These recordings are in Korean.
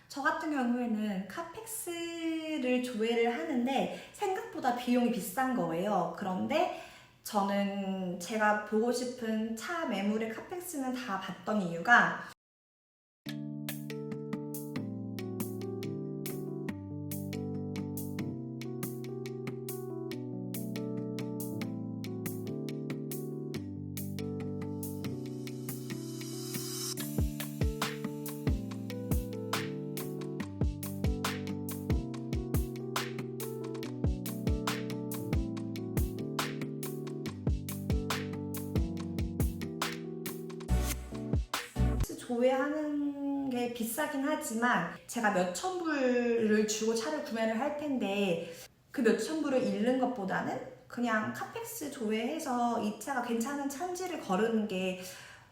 저 같은 경우에는 카펙스를 조회를 하는데 생각보다 비용이 비싼 거예요. 그런데 저는 제가 보고 싶은 차 매물의 카펙스는 다 봤던 이유가 조회하는 게 비싸긴 하지만 제가 몇천 불을 주고 차를 구매를 할 텐데 그 몇천 불을 잃는 것보다는 그냥 카펙스 조회해서 이 차가 괜찮은 차인지를 거르는 게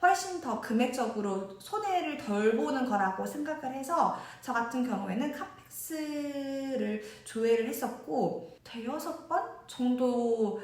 훨씬 더 금액적으로 손해를 덜 보는 거라고 생각을 해서 저 같은 경우에는 카펙스를 조회를 했었고 대여섯 번 정도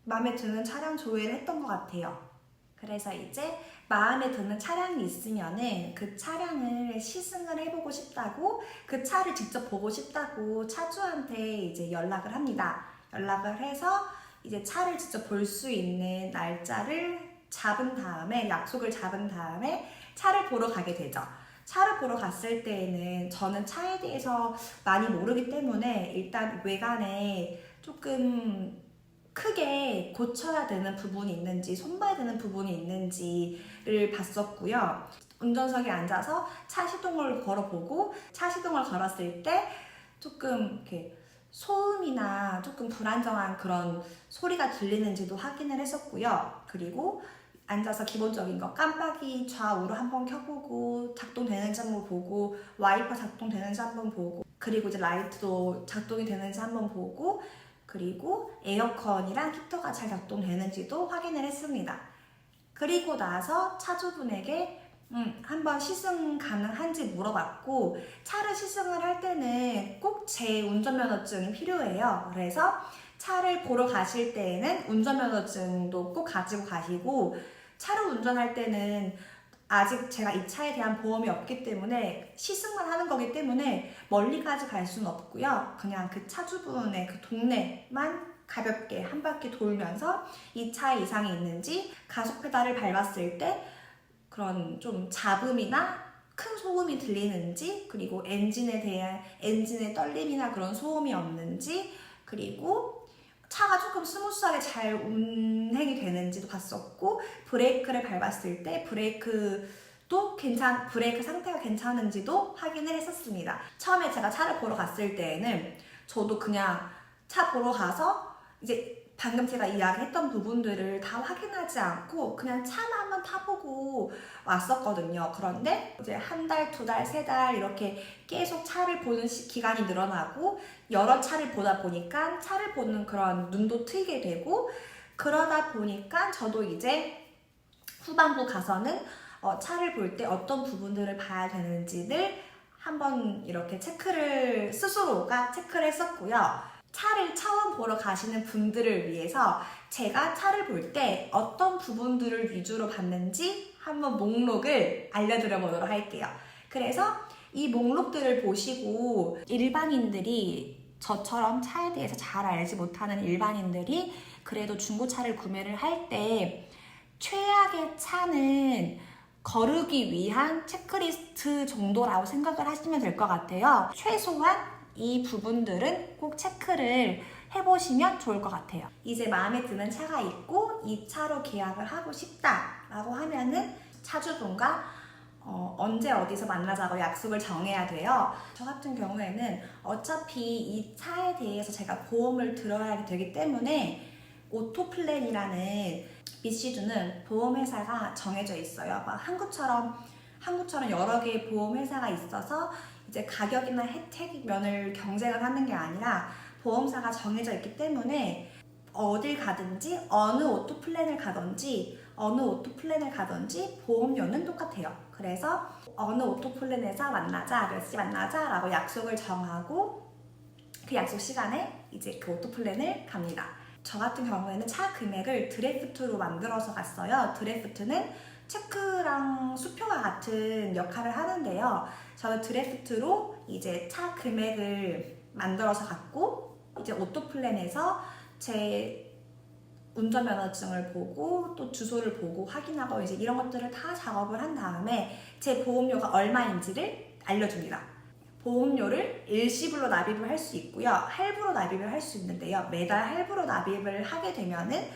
마음에 드는 차량 조회를 했던 것 같아요. 그래서 이제 마음에 드는 차량이 있으면은 그 차량을 시승을 해보고 싶다고, 그 차를 직접 보고 싶다고 차주한테 이제 연락을 합니다. 연락을 해서 이제 차를 직접 볼 수 있는 날짜를 잡은 다음에, 약속을 잡은 다음에 차를 보러 가게 되죠. 차를 보러 갔을 때에는 저는 차에 대해서 많이 모르기 때문에 일단 외관에 조금 크게 고쳐야 되는 부분이 있는지, 손봐야 되는 부분이 있는지를 봤었고요. 운전석에 앉아서 차 시동을 걸어보고, 차 시동을 걸었을 때 조금 이렇게 소음이나 조금 불안정한 그런 소리가 들리는지도 확인을 했었고요. 그리고 앉아서 기본적인 거 깜빡이 좌우로 한번 켜보고, 작동되는지 한번 보고, 와이퍼 작동되는지 한번 보고, 그리고 이제 라이트도 작동이 되는지 한번 보고, 그리고 에어컨이랑 히터가 잘 작동되는지도 확인을 했습니다. 그리고 나서 차주분에게 한번 시승 가능한지 물어봤고, 차를 시승을 할 때는 꼭 제 운전면허증이 필요해요. 그래서 차를 보러 가실 때에는 운전면허증도 꼭 가지고 가시고, 차를 운전할 때는 아직 제가 이 차에 대한 보험이 없기 때문에 시승만 하는 거기 때문에 멀리까지 갈 수는 없고요. 그냥 그 차주분의 그 동네만 가볍게 한 바퀴 돌면서 이 차에 이상이 있는지, 가속 페달을 밟았을 때 그런 좀 잡음이나 큰 소음이 들리는지, 그리고 엔진에 대한 엔진의 떨림이나 그런 소음이 없는지, 그리고 차가 조금 스무스하게 잘 운행이 되는지도 봤었고, 브레이크를 밟았을 때 브레이크 상태가 괜찮은지도 확인을 했었습니다. 처음에 제가 차를 보러 갔을 때에는 저도 그냥 차 보러 가서 이제 방금 제가 이야기했던 부분들을 다 확인하지 않고 그냥 차만 한번 타보고 왔었거든요. 그런데 이제 한 달, 두 달, 세 달 이렇게 계속 차를 보는 기간이 늘어나고 여러 차를 보다 보니까 차를 보는 그런 눈도 트이게 되고, 그러다 보니까 저도 이제 후반부 가서는 차를 볼 때 어떤 부분들을 봐야 되는지를 한번 이렇게 스스로가 체크를 했었고요. 차를 처음 보러 가시는 분들을 위해서 제가 차를 볼 때 어떤 부분들을 위주로 봤는지 한번 목록을 알려드려 보도록 할게요. 그래서 이 목록들을 보시고 일반인들이, 저처럼 차에 대해서 잘 알지 못하는 일반인들이 그래도 중고차를 구매를 할 때 최악의 차는 거르기 위한 체크리스트 정도라고 생각을 하시면 될 것 같아요. 최소한 이 부분들은 꼭 체크를 해보시면 좋을 것 같아요. 이제 마음에 드는 차가 있고 이 차로 계약을 하고 싶다라고 하면은 차주분과 언제 어디서 만나자고 약속을 정해야 돼요. 저 같은 경우에는 어차피 이 차에 대해서 제가 보험을 들어야 되기 때문에 오토플랜이라는 미시주는 보험회사가 정해져 있어요. 막 한국처럼 여러 개의 보험회사가 있어서 이제 가격이나 혜택 면을 경쟁을 하는 게 아니라 보험사가 정해져 있기 때문에 어딜 가든지 어느 오토플랜을 가든지 보험료는 똑같아요. 그래서 어느 오토플랜에서 만나자, 몇 시 만나자 라고 약속을 정하고 그 약속 시간에 이제 그 오토플랜을 갑니다. 저 같은 경우에는 차 금액을 드래프트로 만들어서 갔어요. 드래프트는 체크랑 수표와 같은 역할을 하는데요. 저는 드래프트로 이제 차 금액을 만들어서 갖고 이제 오토플랜에서 제 운전면허증을 보고 또 주소를 보고 확인하고 이제 이런 것들을 다 작업을 한 다음에 제 보험료가 얼마인지를 알려줍니다. 보험료를 일시불로 납입을 할 수 있고요. 할부로 납입을 할 수 있는데요. 매달 할부로 납입을 하게 되면은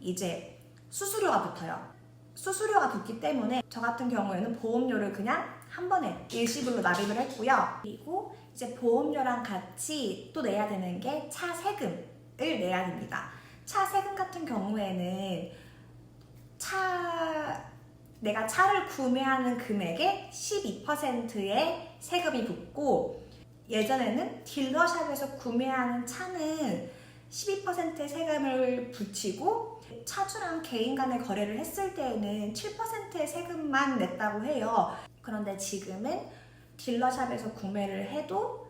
이제 수수료가 붙어요. 수수료가 붙기 때문에 저 같은 경우에는 보험료를 그냥 한 번에 일시불로 납입을 했고요. 그리고 이제 보험료랑 같이 또 내야 되는 게 차 세금을 내야 됩니다. 차 세금 같은 경우에는 내가 차를 구매하는 금액의 12%의 세금이 붙고, 예전에는 딜러샵에서 구매하는 차는 12%의 세금을 붙이고 차주랑 개인 간의 거래를 했을 때에는 7%의 세금만 냈다고 해요. 그런데 지금은 딜러샵에서 구매를 해도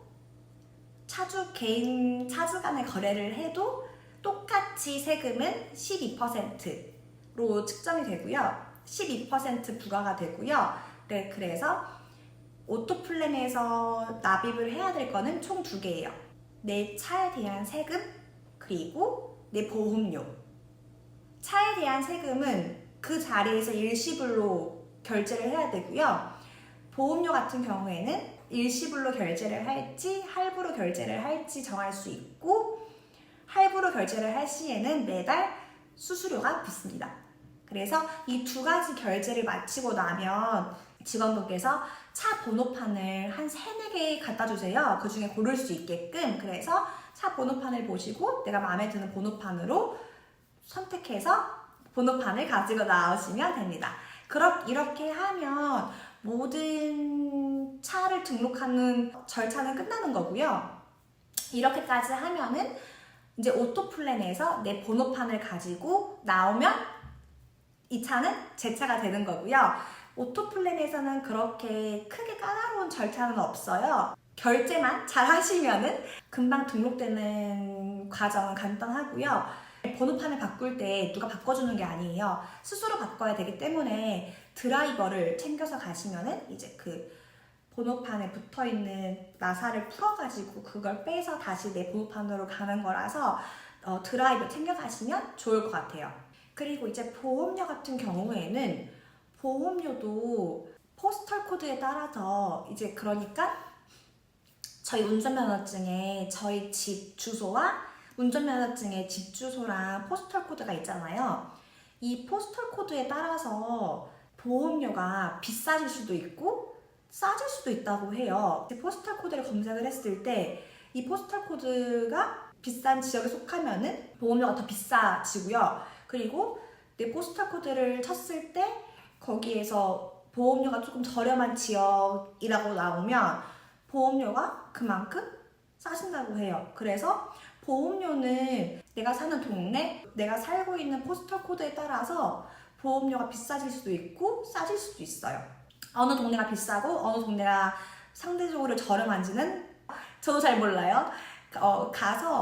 개인 차주 간의 거래를 해도 똑같이 세금은 12%로 측정이 되고요. 12% 부과가 되고요. 네, 그래서 오토플랜에서 납입을 해야 될 거는 총 2개예요. 내 차에 대한 세금, 그리고 내 보험료. 차에 대한 세금은 그 자리에서 일시불로 결제를 해야 되고요. 보험료 같은 경우에는 일시불로 결제를 할지 할부로 결제를 할지 정할 수 있고, 할부로 결제를 할 시에는 매달 수수료가 붙습니다. 그래서 이 2가지 결제를 마치고 나면 직원분께서 차 번호판을 한 3, 4개 갖다 주세요. 그 중에 고를 수 있게끔. 그래서 차 번호판을 보시고 내가 마음에 드는 번호판으로 선택해서 번호판을 가지고 나오시면 됩니다. 이렇게 하면 모든 차를 등록하는 절차는 끝나는 거고요. 이렇게까지 하면은 이제 오토플랜에서 내 번호판을 가지고 나오면 이 차는 제 차가 되는 거고요. 오토플랜에서는 그렇게 크게 까다로운 절차는 없어요. 결제만 잘 하시면은 금방 등록되는 과정은 간단하고요. 번호판을 바꿀 때 누가 바꿔주는 게 아니에요. 스스로 바꿔야 되기 때문에 드라이버를 챙겨서 가시면은 이제 그 번호판에 붙어있는 나사를 풀어가지고 그걸 빼서 다시 내 번호판으로 가는 거라서 드라이버 챙겨가시면 좋을 것 같아요. 그리고 이제 보험료 같은 경우에는 보험료도 포스털 코드에 따라서 이제 그러니까 저희 운전면허증에 저희 집 주소와 운전면허증의 집 주소랑 포스털 코드가 있잖아요. 이 포스털 코드에 따라서 보험료가 비싸질 수도 있고 싸질 수도 있다고 해요. 포스털 코드를 검색을 했을 때 이 포스털 코드가 비싼 지역에 속하면은 보험료가 더 비싸지고요. 그리고 내 포스털 코드를 쳤을 때 거기에서 보험료가 조금 저렴한 지역이라고 나오면 보험료가 그만큼 싸진다고 해요. 그래서 보험료는 내가 사는 동네, 내가 살고 있는 포스털 코드에 따라서 보험료가 비싸질 수도 있고 싸질 수도 있어요. 어느 동네가 비싸고 어느 동네가 상대적으로 저렴한지는 저도 잘 몰라요.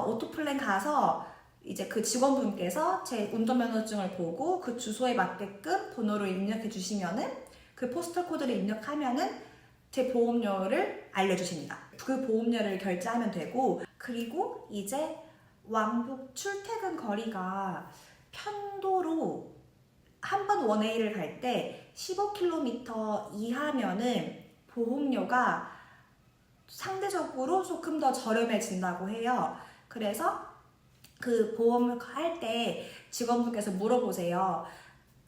오토플랜 가서 이제 그 직원분께서 제 운전면허증을 보고 그 주소에 맞게끔 번호를 입력해 주시면은 그 포스털 코드를 입력하면은 제 보험료를 알려주십니다. 그 보험료를 결제하면 되고, 그리고 이제 왕복 출퇴근 거리가 편도로 한 번 원웨이를 갈 때 15km 이하면은 보험료가 상대적으로 조금 더 저렴해진다고 해요. 그래서 그 보험을 할 때 직원분께서 물어보세요.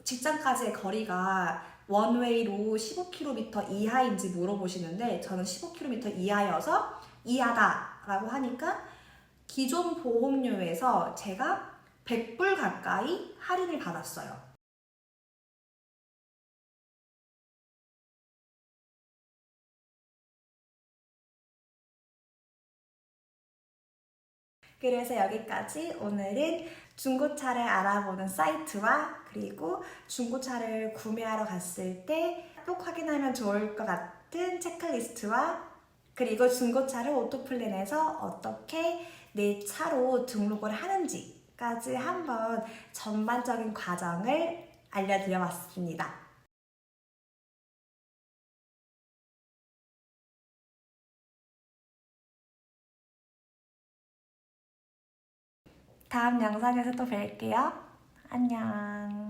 직장까지의 거리가 원웨이로 15km 이하인지 물어보시는데 저는 15km 이하여서 이하다라고 하니까 기존 보험료에서 제가 100불 가까이 할인을 받았어요. 그래서 여기까지 오늘은 중고차를 알아보는 사이트와 그리고 중고차를 구매하러 갔을 때 꼭 확인하면 좋을 것 같은 체크리스트와 그리고 중고차를 오토플랜에서 어떻게 내 차로 등록을 하는지까지 한번 전반적인 과정을 알려드려 봤습니다. 다음 영상에서 또 뵐게요. 안녕.